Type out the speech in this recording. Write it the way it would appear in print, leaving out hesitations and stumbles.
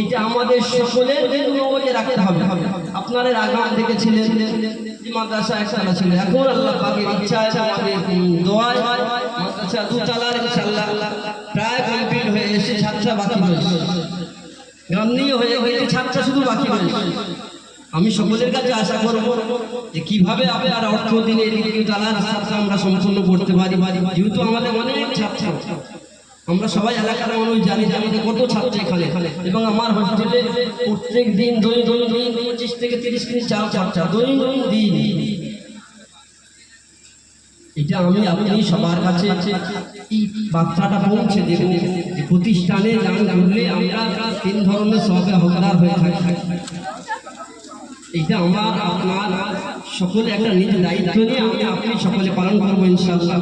এটা আমাদের সকলের নজরে রাখতে হবে। আপনারা আগাম দেখেছিলেন মাদ্রাসা একসাথে ছিল, এখন আল্লাহ পাকের ইচ্ছায় আমাদের দোয়ায় মাদ্রাসা দুতলার ইনশাআল্লাহ প্রায় কমপ্লিট হয়ে এসে ছাত্রা বাকি রয়েছে, গামনি হয়ে গেছে, ছাত্রা শুধু বাকি রয়েছে। আমি সকলের কাছে আশা করব যে কিভাবে আপনারা অর্থ দিনে দুতলার ছাত্রা আমরা সম্পূর্ণ করতে পারি, যেহেতু আমাদের অনেক ছাত্র, আমরা সবাই এলাকার মানুষ জানি যে আমাদের কত ছাত্র এখানে, এবং আমার হোস্টেলে প্রত্যেক দিন দৈনিক 25 থেকে 30 কেজি চাল ছাত্র দৈনিক। এটা আমি আপনি সবার কাছে এই বার্তাটা পৌঁছে দেব যে প্রতিষ্ঠানে দান করলে আমরা 3 ধরনের সওয়াবে হকদার হয়ে থাকি। এটা আমার আপনার সকলে একটা নিজ দায়িত্ব নিয়ে আমি আপনি সকলে পালন করবো ইনশাআল্লাহ।